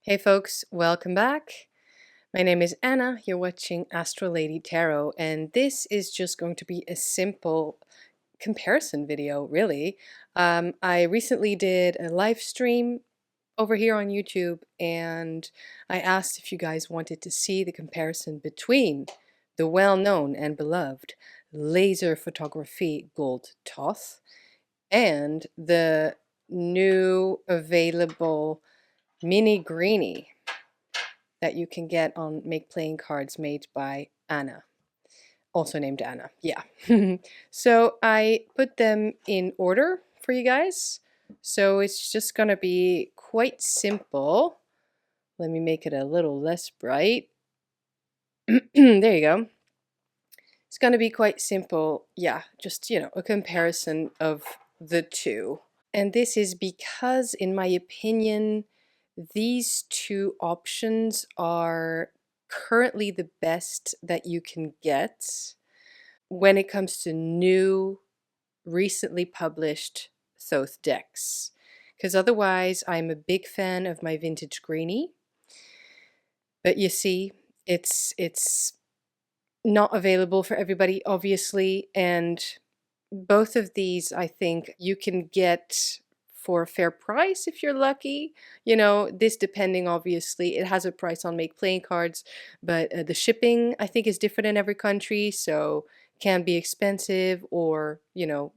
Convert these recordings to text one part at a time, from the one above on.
Hey folks, welcome back. My name is Anna. You're watching Astral Lady Tarot, and this is just going to be a simple comparison video, really. I recently did a live stream over here on YouTube, and I asked if you guys wanted to see the comparison between the well-known and beloved laser photography gold Thoth and the new available mini Greenie that you can get on Make Playing Cards made by Anna, also named Anna. Yeah. So I put them in order for you guys. So it's just gonna be quite simple. Let me make it a little less bright. There you go. It's gonna be quite simple. Yeah, just, a comparison of the two. And this is because, in my opinion, these two options are currently the best that you can get when it comes to new, recently published Thoth decks. Because otherwise, I'm a big fan of my vintage Greenie. But you see, it's not available for everybody, obviously, and both of these, I think, you can get for a fair price if you're lucky. This depending, obviously, it has a price on Make Playing Cards, but the shipping, I think, is different in every country, so can be expensive or,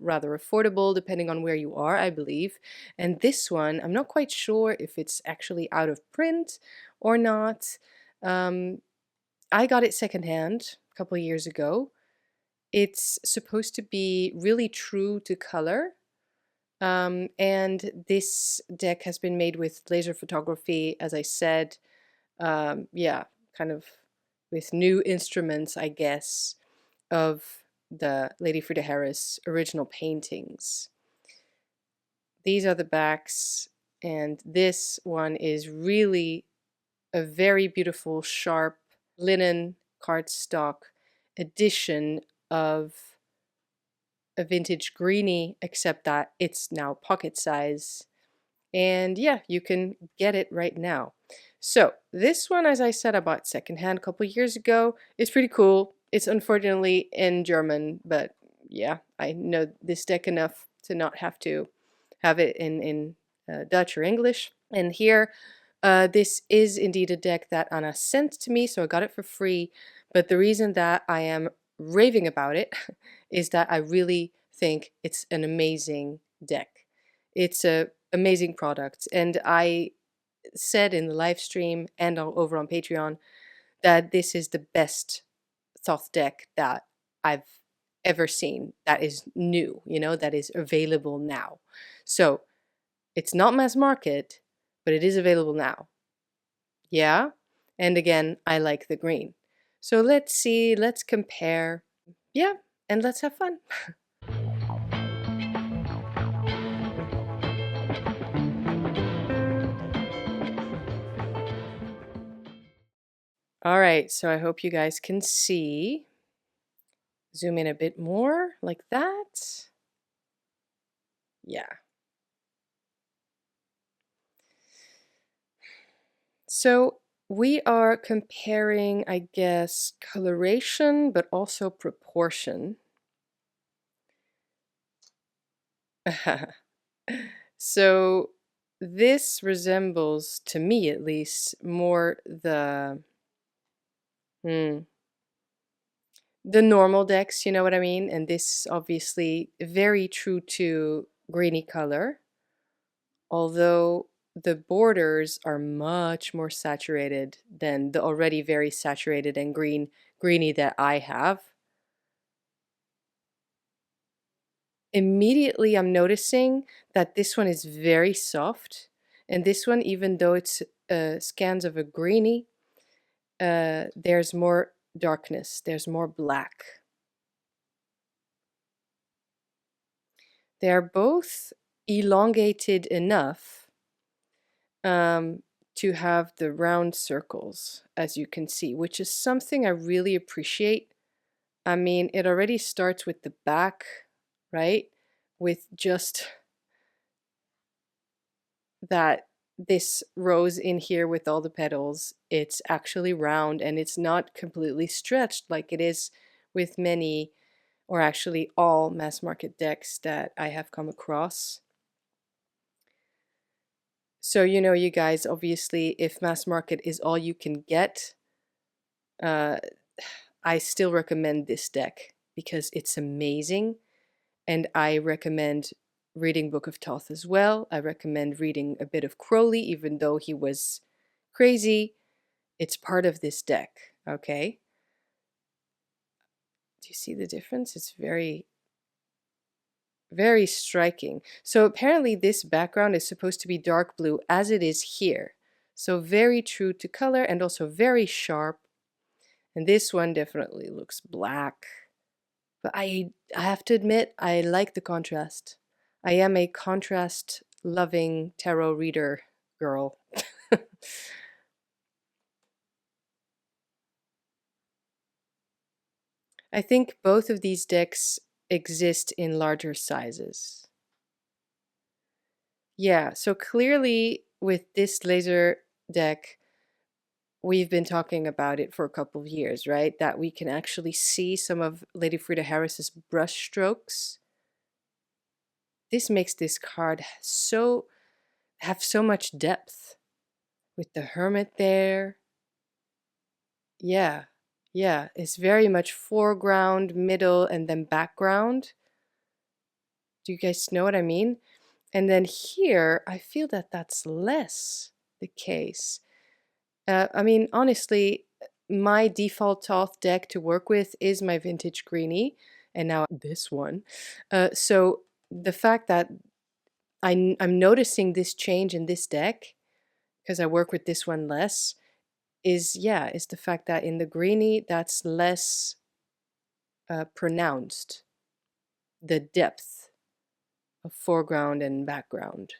rather affordable depending on where you are, I believe. And this one, I'm not quite sure if it's actually out of print or not. I got it secondhand a couple years ago. It's supposed to be really true to color. And this deck has been made with laser photography, as I said. Yeah, kind of with new instruments, I guess, of the Lady Frida Harris original paintings. These are the backs, and this one is really a very beautiful, sharp linen cardstock edition of a vintage Greenie, except that it's now pocket size. And yeah, you can get it right now. So this one, as I said, I bought secondhand a couple years ago. It's pretty cool. It's unfortunately in German, but yeah, I know this deck enough to not have to have it in Dutch or English. And here, this is indeed a deck that Anna sent to me, so I got it for free. But the reason that I am raving about it is that I really think it's an amazing deck. It's a amazing product, and I said in the live stream and over on Patreon that this is the best Thoth deck that I've ever seen that is new, that is available now. So it's not mass market, but it is available now. Yeah? And again, I like the green. So let's see, let's compare. Yeah, and let's have fun. All right, so I hope you guys can see. Zoom in a bit more, like that. Yeah. So we are comparing, I guess, coloration, but also proportion. So this resembles, to me at least, more hmm, the normal decks, you know what I mean? And this obviously very true to Greenie color, although the borders are much more saturated than the already very saturated and Greenie that I have. Immediately I'm noticing that this one is very soft, and this one, even though it's scans of a Greenie, there's more darkness, there's more black. They're both elongated enough to have the round circles, as you can see, which is something I really appreciate. I mean, it already starts with the back, right? With just that this rose in here with all the petals, it's actually round and it's not completely stretched like it is with many, or actually all, mass market decks that I have come across. So, you guys, obviously, if mass market is all you can get, uh, I still recommend this deck because it's amazing. And I recommend reading Book of Thoth as well. I recommend reading a bit of Crowley, even though he was crazy. It's part of this deck, okay? Do you see the difference? It's very, very striking. So apparently this background is supposed to be dark blue as it is here. So very true to color and also very sharp. And this one definitely looks black. But I have to admit, I like the contrast. I am a contrast loving tarot reader girl. I think both of these decks exist in larger sizes. Yeah, so clearly with this laser deck, we've been talking about it for a couple of years, right? That we can actually see some of Lady Frida Harris's brush strokes. This makes this card have so much depth with the Hermit there. Yeah, yeah, it's very much foreground, middle, and then background. Do you guys know what I mean? And then here, I feel that that's less the case. I mean, honestly, my default Thoth deck to work with is my vintage Greenie, and now this one. So the fact that I'm noticing this change in this deck, because I work with this one less, is the fact that in the Greenie, that's less pronounced, the depth of foreground and background.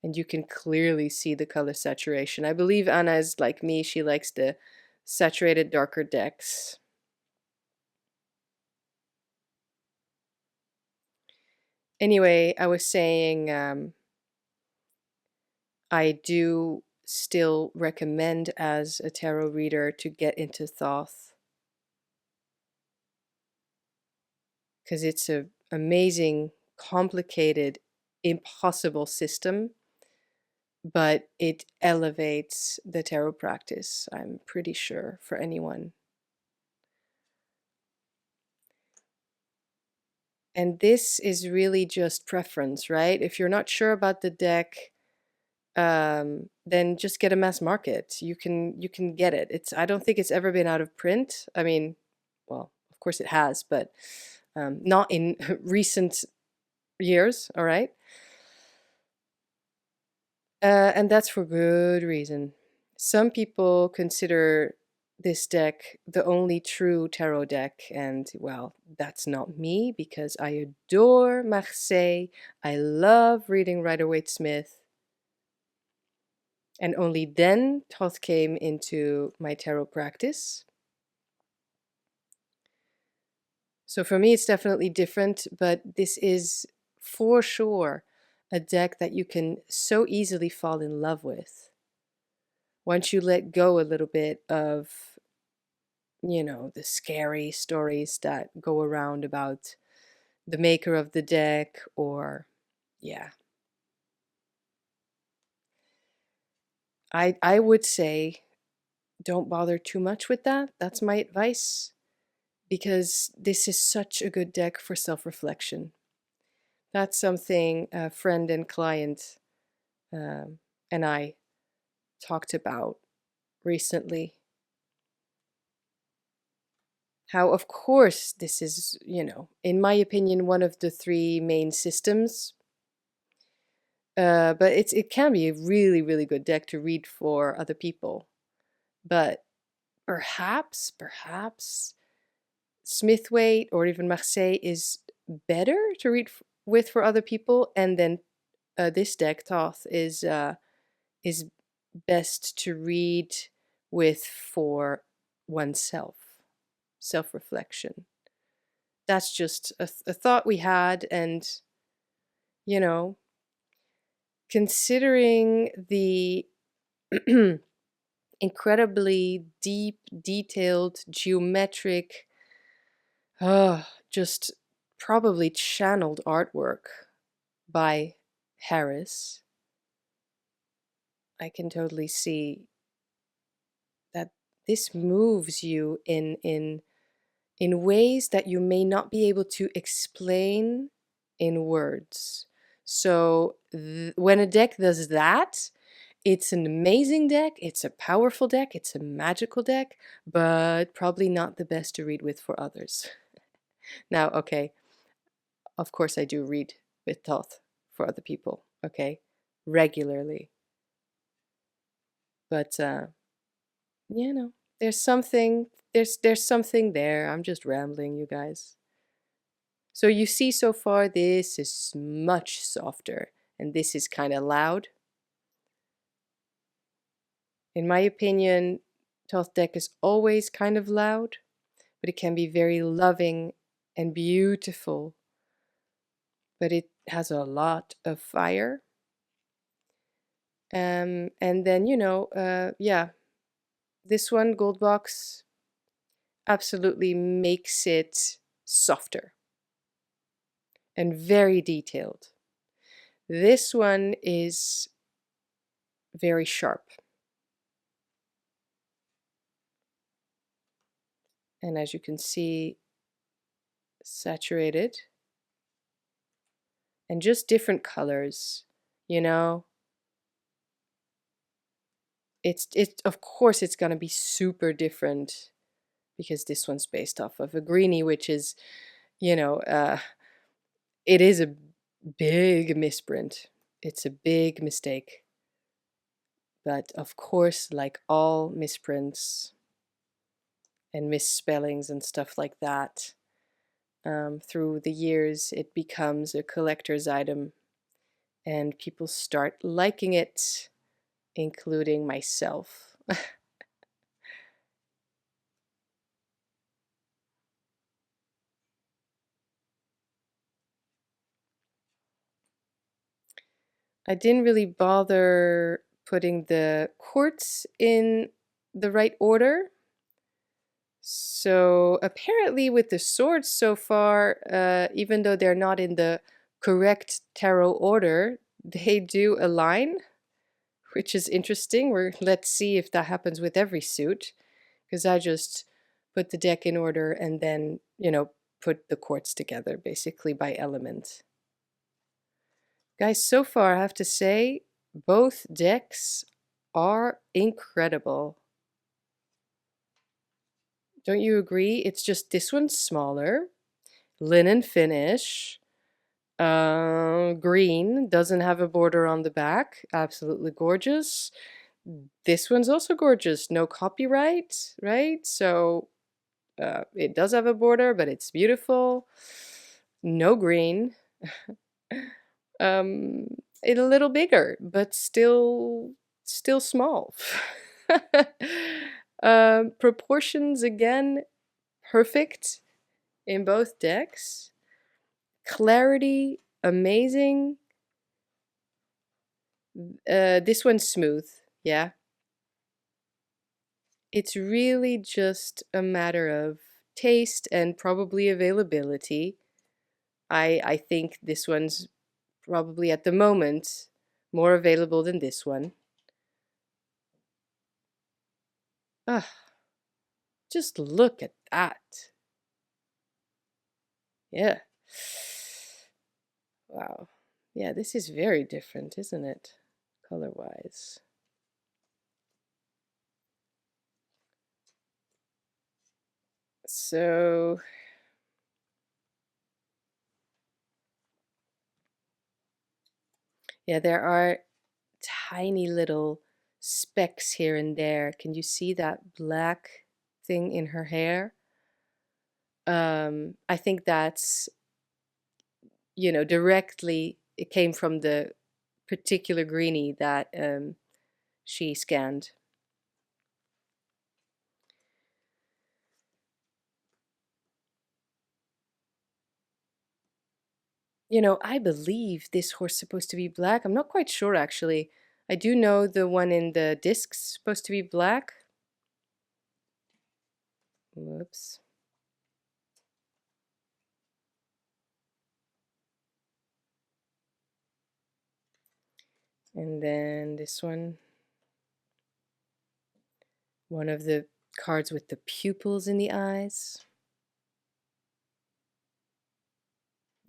And you can clearly see the color saturation. I believe Anna is like me, she likes the saturated darker decks. Anyway, I was saying I do still recommend as a tarot reader to get into Thoth because it's an amazing, complicated, impossible system, but it elevates the tarot practice, I'm pretty sure, for anyone. And this is really just preference, right? If you're not sure about the deck, then just get a mass market. You can get it. I don't think it's ever been out of print. I mean, well, of course it has, but not in recent years. All right, and that's for good reason. Some people consider this deck the only true tarot deck, and well, that's not me because I adore Marseille. I love reading Rider-Waite-Smith. And only then Thoth came into my tarot practice. So for me, it's definitely different, but this is for sure a deck that you can so easily fall in love with. Once you let go a little bit of, the scary stories that go around about the maker of the deck, or, yeah. I would say don't bother too much with that. That's my advice, because this is such a good deck for self-reflection. That's something a friend and client and I talked about recently. How, of course, this is, in my opinion, one of the three main systems. But it can be a really, really good deck to read for other people. But perhaps Smithwaite or even Marseille is better to read with for other people, and then this deck Thoth is best to read with for oneself, self-reflection. That's just a thought we had, and you know, considering the incredibly deep, detailed, geometric, just probably channeled artwork by Harris, I can totally see that this moves you in ways that you may not be able to explain in words. So when a deck does that, it's an amazing deck, it's a powerful deck, it's a magical deck, but probably not the best to read with for others. Now, okay, of course I do read with Thoth for other people, okay, regularly. But you know, there's something there. I'm just rambling, you guys. So you see so far this is much softer and this is kind of loud. In my opinion, Thoth deck is always kind of loud, but it can be very loving and beautiful. But it has a lot of fire. And then, yeah, this one, Gold Box, absolutely makes it softer and very detailed. This one is very sharp. And as you can see, saturated. And just different colors, you know. It's of course it's gonna be super different because this one's based off of a Greenie, which is, you know, it is a big misprint. It's a big mistake. But of course, like all misprints and misspellings and stuff like that, through the years, it becomes a collector's item and people start liking it, including myself. I didn't really bother putting the quartz in the right order. So apparently with the swords so far, even though they're not in the correct tarot order, they do align, which is interesting. Let's see if that happens with every suit, because I just put the deck in order and then, put the quartz together basically by element. Guys, so far I have to say, both decks are incredible. Don't you agree? It's just this one's smaller, linen finish, green, doesn't have a border on the back, absolutely gorgeous. This one's also gorgeous, no copyright, right? So it does have a border, but it's beautiful. No green. It a little bigger, but still small. Proportions again, perfect in both decks. Clarity, amazing. This one's smooth, yeah. It's really just a matter of taste and probably availability. I think this one's probably at the moment more available than this one. Ah, just look at that. Yeah. Wow. Yeah, this is very different, isn't it? Color-wise. So yeah, there are tiny little specks here and there. Can you see that black thing in her hair? I think that's, directly, it came from the particular Greenie that she scanned. You know, I believe this horse is supposed to be black. I'm not quite sure actually. I do know the one in the disc's supposed to be black. Whoops. And then this one of the cards with the pupils in the eyes.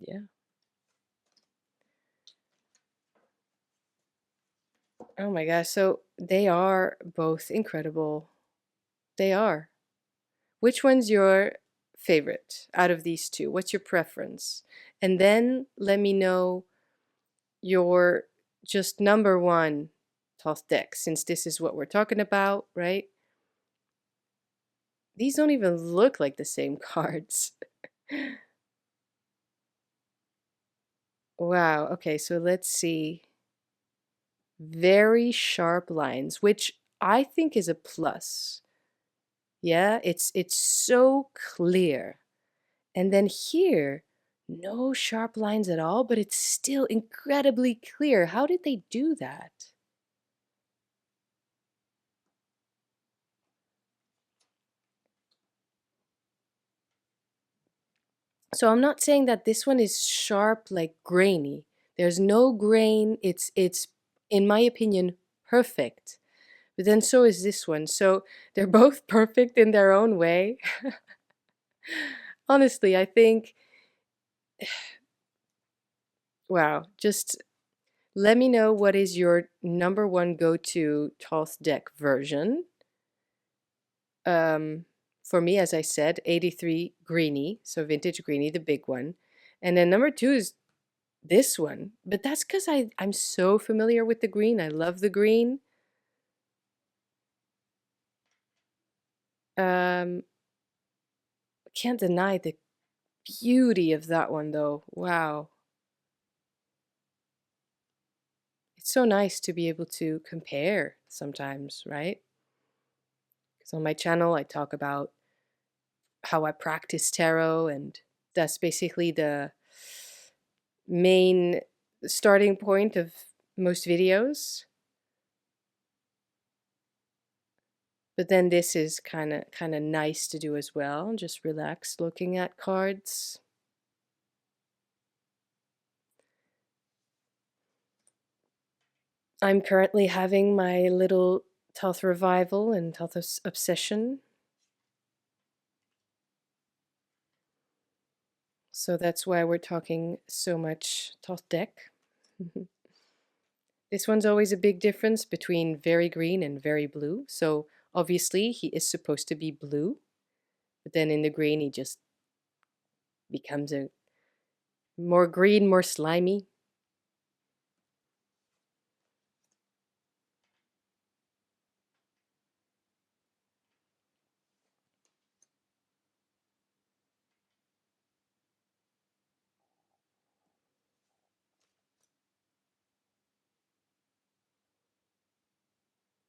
Yeah. Oh my gosh. So they are both incredible. They are. Which one's your favorite out of these two? What's your preference? And then let me know your just number one Thoth deck, since this is what we're talking about, right? These don't even look like the same cards. Wow. Okay, so let's see. Very sharp lines, which I think is a plus. Yeah, it's so clear. And then here, no sharp lines at all, but it's still incredibly clear. How did they do that? So I'm not saying that this one is sharp like grainy. There's no grain. It's in my opinion perfect. But then so is this one. So they're both perfect in their own way. Honestly, I think wow, just let me know what is your number one go-to Thoth deck version. For me, as I said, 83 Greenie, so vintage Greenie, the big one. And then number two is this one. But that's because I'm so familiar with the green. I love the green. Um, can't deny the beauty of that one though. Wow. It's so nice to be able to compare sometimes, right? Because on my channel, I talk about how I practice tarot, and that's basically the main starting point of most videos. But then this is kind of nice to do as well. Just relax looking at cards. I'm currently having my little Thoth revival and Thoth obsession. So that's why we're talking so much Thoth deck. This one's always a big difference between very green and very blue. So obviously he is supposed to be blue, but then in the green he just becomes a more green, more slimy.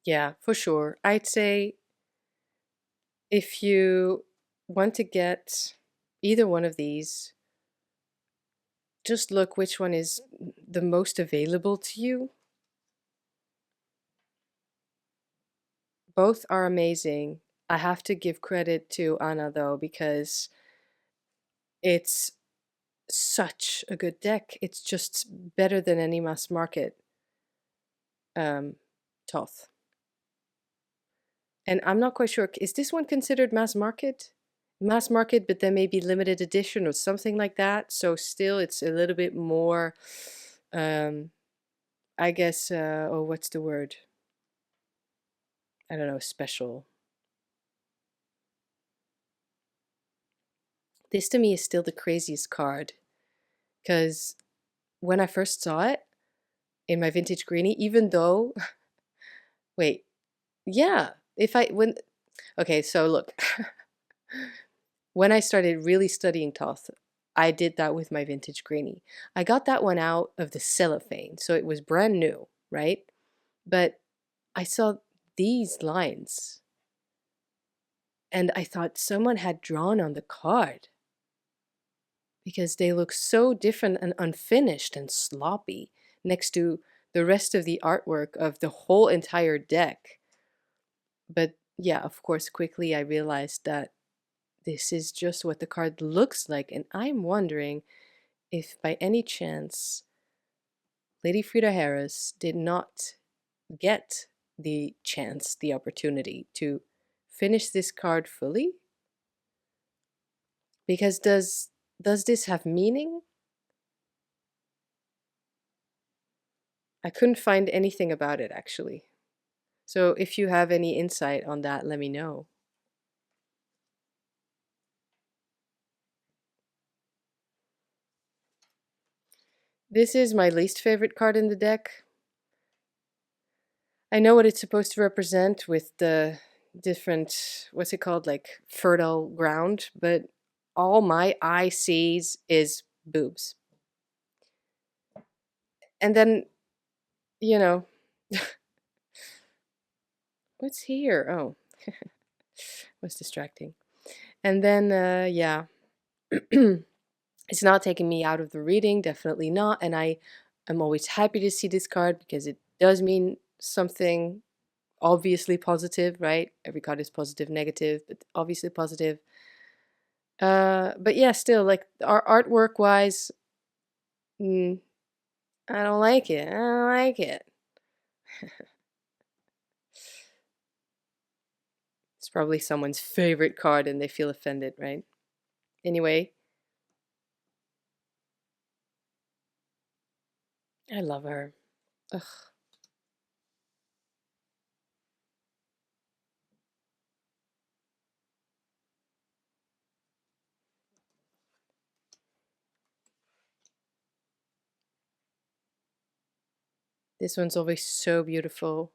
Yeah, for sure. I'd say if you want to get either one of these, just look which one is the most available to you. Both are amazing. I have to give credit to Anna though, because it's such a good deck. It's just better than any mass market Thoth. And I'm not quite sure, is this one considered mass market? Mass market, but then maybe limited edition or something like that. So still it's a little bit more, I guess, oh, what's the word? I don't know, special. This to me is still the craziest card, because when I first saw it in my vintage Greenie, even though, wait, yeah, okay, so look, when I started really studying Thoth, I did that with my vintage Greenie. I got that one out of the cellophane, so it was brand new, right? But I saw these lines and I thought someone had drawn on the card. because they look so different and unfinished and sloppy next to the rest of the artwork of the whole entire deck. But yeah, of course, quickly I realized that this is just what the card looks like, and I'm wondering if by any chance Lady Frida Harris did not get the chance, the opportunity to finish this card fully? Because does this have meaning? I couldn't find anything about it actually. So if you have any insight on that, let me know. This is my least favorite card in the deck. I know what it's supposed to represent with the different, what's it called, like fertile ground, but all my eye sees is boobs. And then, you know, what's here? Oh, was distracting. And then, yeah, it's not taking me out of the reading, definitely not. And I am always happy to see this card because it does mean something obviously positive, right? Every card is positive, negative, but obviously positive. But yeah, still, like our artwork wise, mm, I don't like it. I don't like it. It's probably someone's favorite card and they feel offended, right? Anyway, I love her. Ugh. This one's always so beautiful.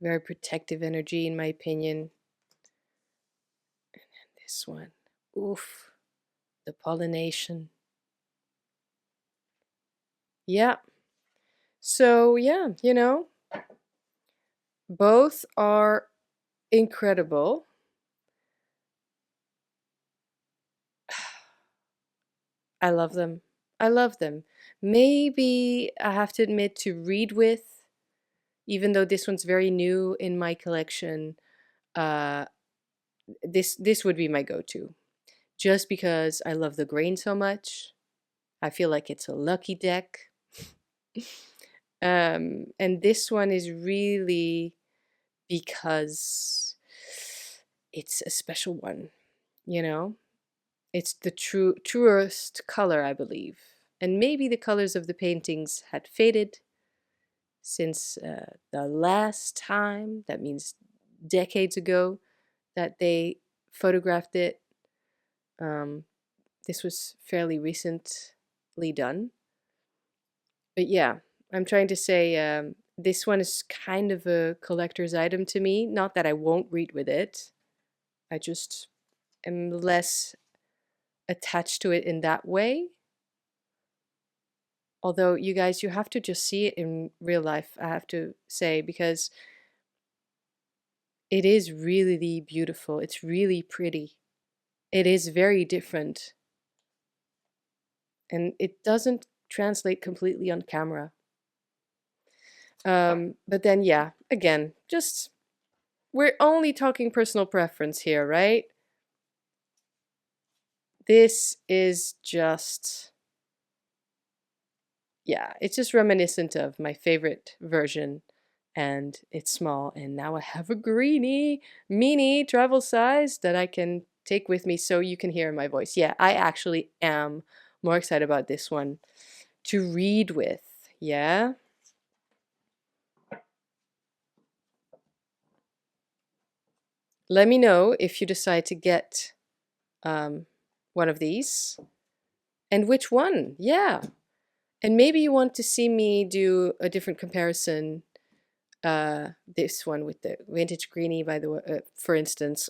Very protective energy, in my opinion. And then this one. Oof. The pollination. Yeah. So, yeah, both are incredible. I love them. I love them. Maybe I have to admit to read with, even though this one's very new in my collection, uh, this would be my go-to. Just because I love the grain so much. I feel like it's a lucky deck. And this one is really because it's a special one, you know? It's the truest color, I believe. And maybe the colors of the paintings had faded since the last time, that means decades ago, that they photographed it. Um, this was fairly recently done. But yeah, I'm trying to say this one is kind of a collector's item to me. Not that I won't read with it. I just am less attached to it in that way. Although, you guys, you have to just see it in real life, I have to say, because it is really beautiful. It's really pretty. It is very different. And it doesn't translate completely on camera. But then, yeah, again, just we're only talking personal preference here, right? This is just, yeah, it's just reminiscent of my favorite version. And it's small. And now I have a Greenie mini travel size that I can take with me so you can hear my voice. Yeah, I actually am more excited about this one to read with. Yeah. Let me know if you decide to get one of these and which one. Yeah. And maybe you want to see me do a different comparison. This one with the vintage Greenie, by the way, for instance.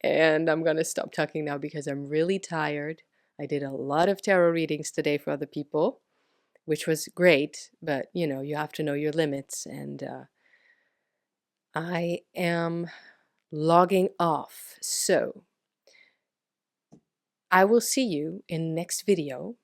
And I'm gonna stop talking now because I'm really tired. I did a lot of tarot readings today for other people, which was great, but you have to know your limits. And I am logging off. So I will see you in the next video.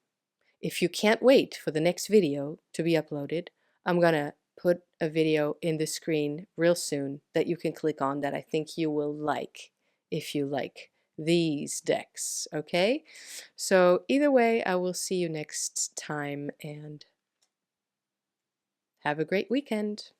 If you can't wait for the next video to be uploaded, I'm gonna put a video in the screen real soon that you can click on that I think you will like if you like these decks, okay? So either way, I will see you next time and have a great weekend.